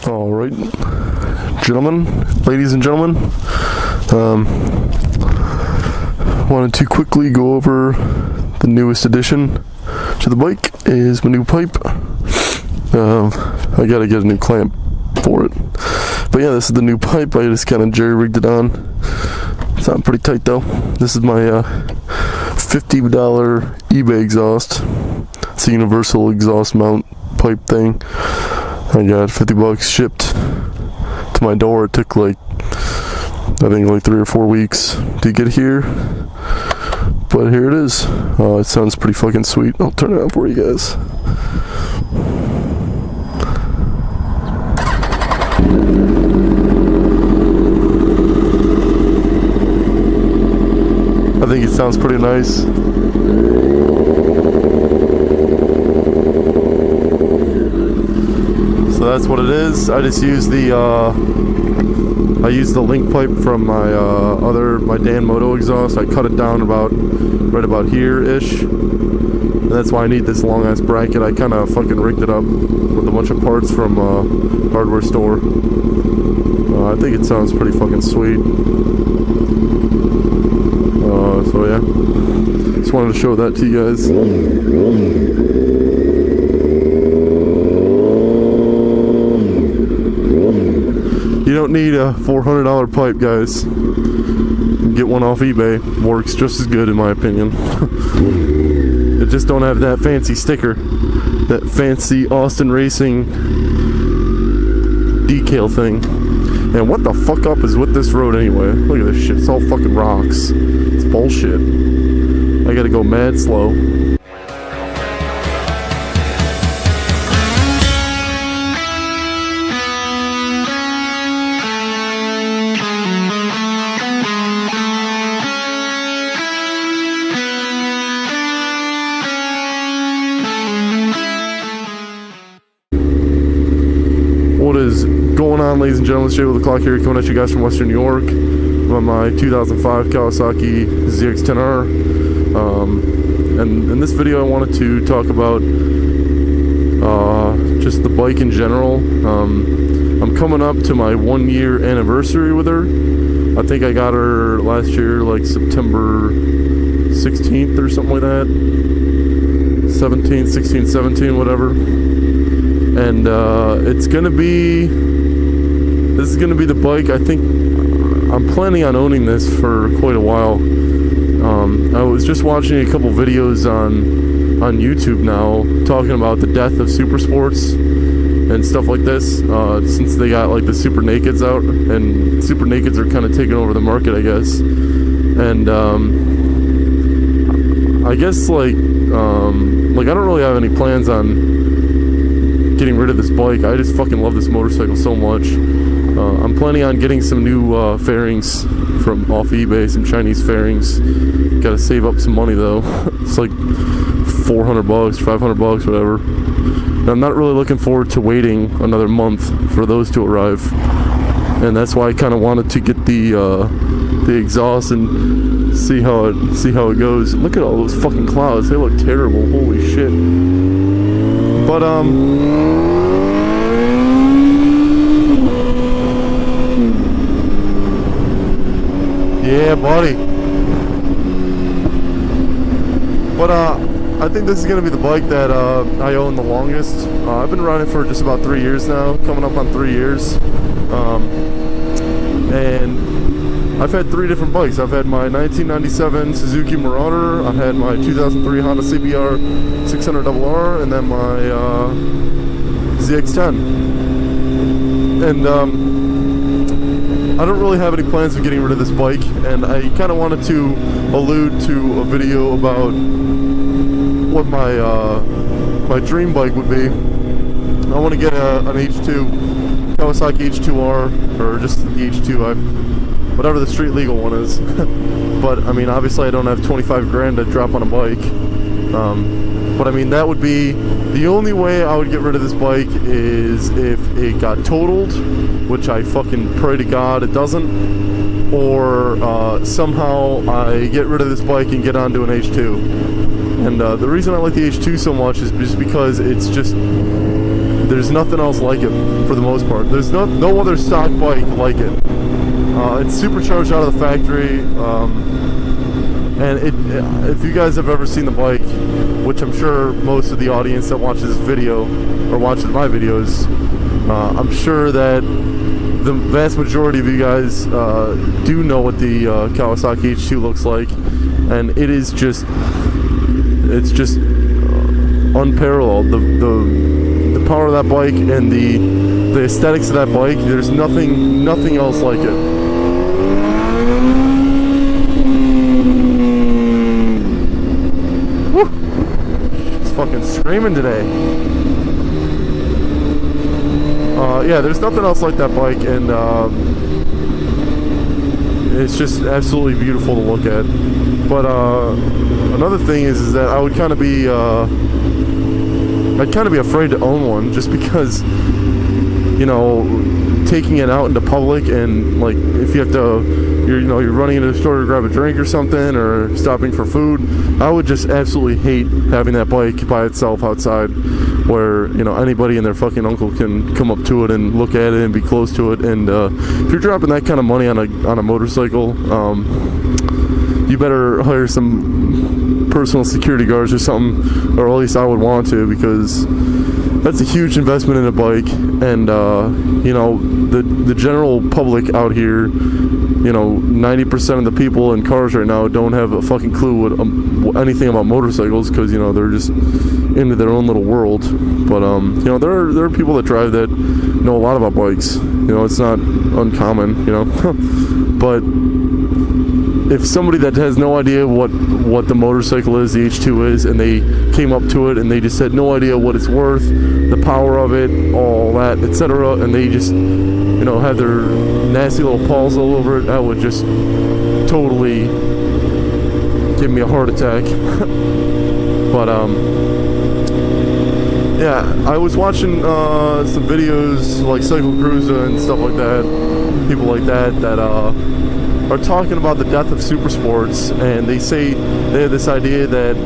Alright, gentlemen, ladies and gentlemen, wanted to quickly go over the newest addition to the bike is my new pipe. I gotta get a new clamp for it, but yeah, this is the new pipe. I just kind of jerry-rigged it on. It's not pretty tight though. This is my $50 eBay exhaust. It's a universal exhaust mount pipe thing. I got $50 shipped to my door. It took like, I think like 3 or 4 weeks to get here, but here it is. It sounds pretty fucking sweet. I'll turn it on for you guys. I think it sounds pretty nice. So that's what it is. I just use the link pipe from my Dan Moto exhaust. I cut it down right about here-ish. And that's why I need this long ass bracket. I kind of fucking rigged it up with a bunch of parts from a hardware store. I think it sounds pretty fucking sweet. So yeah, just wanted to show that to you guys. You don't need a $400 pipe, guys. Get one off eBay. Works just as good in my opinion. It just don't have that fancy sticker, that fancy Austin Racing decal thing. And what the fuck up is with this road anyway? Look at this shit. It's all fucking rocks. It's bullshit. I gotta go mad slow. What is going on, ladies and gentlemen? It's Jay with the Clock here, coming at you guys from Western New York. I'm on my 2005 Kawasaki ZX-10R. And in this video I wanted to talk about just the bike in general. I'm coming up to my 1-year anniversary with her. I think I got her last year, like September 16th or something like that. 17th, 16th, 17th, whatever. And this is gonna be the bike. I think I'm planning on owning this for quite a while. I was just watching a couple videos on YouTube now talking about the death of Supersports and stuff like this, since they got like the Super Nakeds out, and Super Nakeds are kind of taking over the market, I guess. And I guess like I don't really have any plans on getting rid of this bike. I just fucking love this motorcycle so much. I'm planning on getting some new fairings from off eBay, some Chinese fairings. Gotta save up some money though. It's like $400, $500, whatever. And I'm not really looking forward to waiting another month for those to arrive. And that's why I kind of wanted to get the exhaust and see how it goes. Look at all those fucking clouds. They look terrible. Holy shit. But yeah, buddy. But I think this is gonna be the bike that I own the longest. I've been riding for just about 3 years now, coming up on 3 years. And I've had 3 different bikes. I've had my 1997 Suzuki Marauder, I've had my 2003 Honda CBR 600RR, and then my ZX-10. And I don't really have any plans of getting rid of this bike, and I kind of wanted to allude to a video about what my dream bike would be. I want to get an H2, Kawasaki H2R, or just the H2, whatever the street legal one is. But I mean, obviously I don't have 25 grand to drop on a bike. But I mean, that would be the only way I would get rid of this bike, is if it got totaled, which I fucking pray to God it doesn't, or somehow I get rid of this bike and get onto an H2. And the reason I like the H2 so much is just because it's just there's nothing else like it for the most part. There's no other stock bike like it. It's supercharged out of the factory, and if you guys have ever seen the bike, which I'm sure most of the audience that watches this video or watches my videos, I'm sure that the vast majority of you guys do know what the Kawasaki H2 looks like, and it's just unparalleled. The power of that bike and the aesthetics of that bike, there's nothing else like it. Woo! It's fucking screaming today. Yeah, there's nothing else like that bike, and it's just absolutely beautiful to look at. But another thing is that I would kind of be I'd kind of be afraid to own one, just because, you know, taking it out into public, and like if you have to, you're running into the store to grab a drink or something, or stopping for food, I would just absolutely hate having that bike by itself outside, where, you know, anybody and their fucking uncle can come up to it and look at it and be close to it. And if you're dropping that kind of money on a motorcycle, you better hire some personal security guards or something, or at least I would want to, because that's a huge investment in a bike. And you know, the general public out here, you know, 90% of the people in cars right now don't have a fucking clue what anything about motorcycles, because, you know, they're just into their own little world. But you know, there are people that drive that know a lot about bikes. You know, it's not uncommon, you know. But if somebody that has no idea what the motorcycle is, the H2 is, and they came up to it and they just had no idea what it's worth, the power of it, all that, etc., and they just, you know, had their nasty little paws all over it, that would just totally give me a heart attack. But yeah, I was watching some videos like Cycle Cruiser and stuff like that, people like that are talking about the death of Supersports, and they say they have this idea that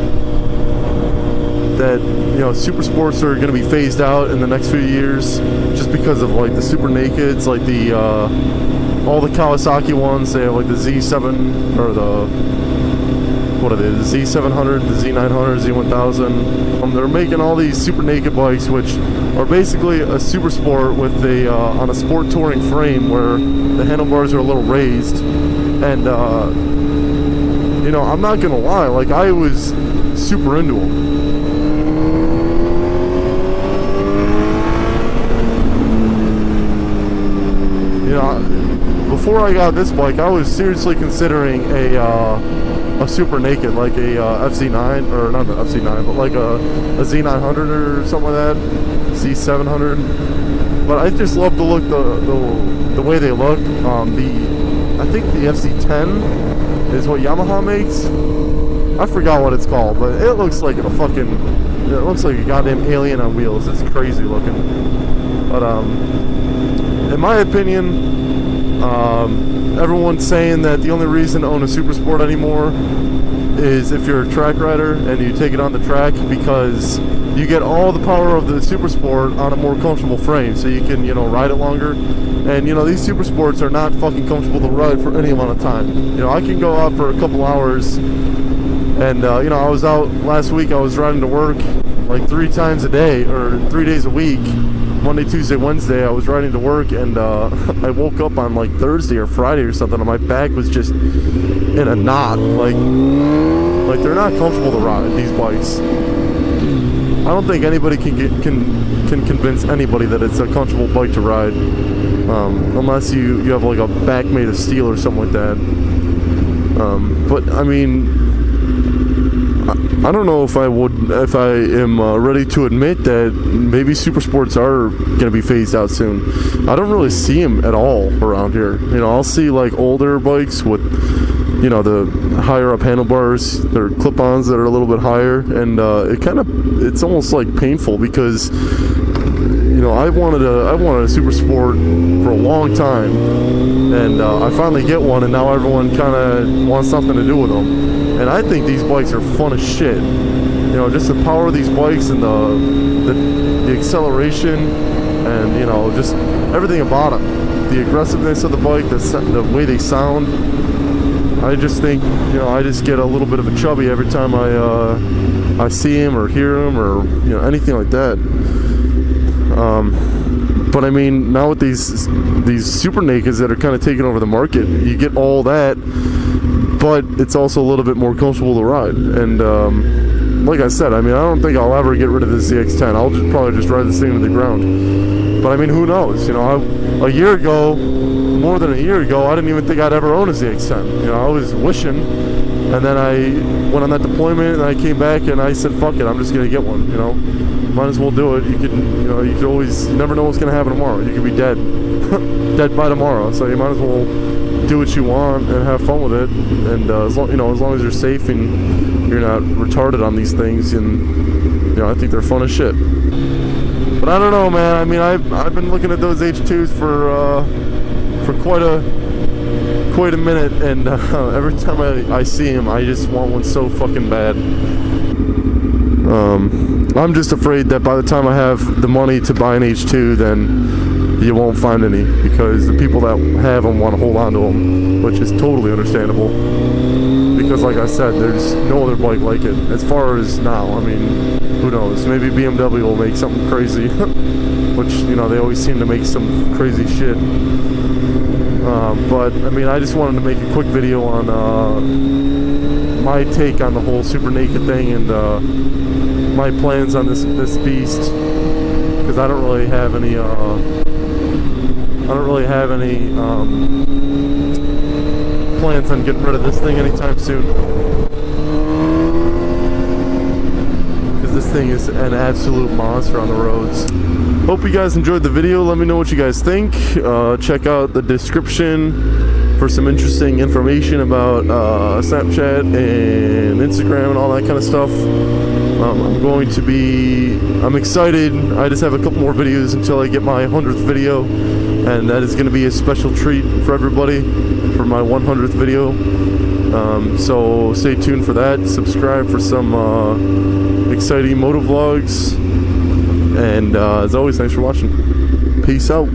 you know, Supersports are going to be phased out in the next few years, just because of like the Super Nakeds, like the all the Kawasaki ones. They have like the Z7 or the Z700, the Z900, Z1000. They're making all these Super Naked bikes, which are basically a Super Sport with on a sport touring frame, where the handlebars are a little raised. And you know, I'm not gonna lie, like, I was super into them. You know, before I got this bike, I was seriously considering a Super Naked, like a FZ9, or not the FZ9, but like a Z900 or something like that, Z700. But I just love the look, the way they look. I think the FZ10 is what Yamaha makes. I forgot what it's called, but it looks like it looks like a goddamn alien on wheels. It's crazy looking. But in my opinion, everyone's saying that the only reason to own a Super Sport anymore is if you're a track rider and you take it on the track, because you get all the power of the Super Sport on a more comfortable frame, so you can, you know, ride it longer. And, you know, these Super Sports are not fucking comfortable to ride for any amount of time. You know, I can go out for a couple hours, and you know, I was out last week, I was riding to work like 3 times a day, or 3 days a week. Monday, Tuesday, Wednesday, I was riding to work, and I woke up on like Thursday or Friday or something, and my back was just in a knot. Like they're not comfortable to ride, these bikes. I don't think anybody can convince anybody that it's a comfortable bike to ride, unless you have like a back made of steel or something like that. But I mean, I don't know if I am ready to admit that maybe Supersports are going to be phased out soon. I don't really see them at all around here. You know, I'll see like older bikes with, you know, the higher up handlebars. They're clip-ons that are a little bit higher, and it's almost like painful, because, you know, I wanted a Super Sport for a long time, and I finally get one, and now everyone kind of wants something to do with them. And I think these bikes are fun as shit. You know, just the power of these bikes, and the the acceleration, and you know, just everything about it, the aggressiveness of the bike, the way they sound. I just think, you know, I just get a little bit of a chubby every time I see him or hear him or, you know, anything like that. But I mean, now with these super nakeds that are kind of taking over the market, you get all that, but it's also a little bit more comfortable to ride. And like I said, I mean, I don't think I'll ever get rid of the ZX-10. I'll probably just ride this thing to the ground. But I mean, who knows? You know, a year ago, more than a year ago, I didn't even think I'd ever own a ZX-10. You know, I was wishing, and then I went on that deployment, and I came back, and I said, "Fuck it, I'm just gonna get one." You know, might as well do it. You could always, you never know what's gonna happen tomorrow. You could be dead, dead by tomorrow. So you might as well do what you want and have fun with it. And as long as you're safe and you're not retarded on these things, and you know, I think they're fun as shit. But I don't know, man. I mean, I've been looking at those H2s for quite a minute, and every time I see him, I just want one so fucking bad. I'm just afraid that by the time I have the money to buy an H2, then you won't find any, because the people that have them want to hold on to them, which is totally understandable. Because like I said, there's no other bike like it as far as now. I mean, who knows? Maybe BMW will make something crazy, which, you know, they always seem to make some crazy shit. But I mean, I just wanted to make a quick video on my take on the whole super naked thing, and my plans on this beast, because I don't really have any plans on getting rid of this thing anytime soon, because this thing is an absolute monster on the roads. Hope you guys enjoyed the video. Let me know what you guys think. Check out the description for some interesting information about Snapchat and Instagram and all that kind of stuff. I'm excited. I just have a couple more videos until I get my 100th video, and that is going to be a special treat for everybody for my 100th video. So stay tuned for that. Subscribe for some exciting motovlogs. And as always, thanks for watching. Peace out.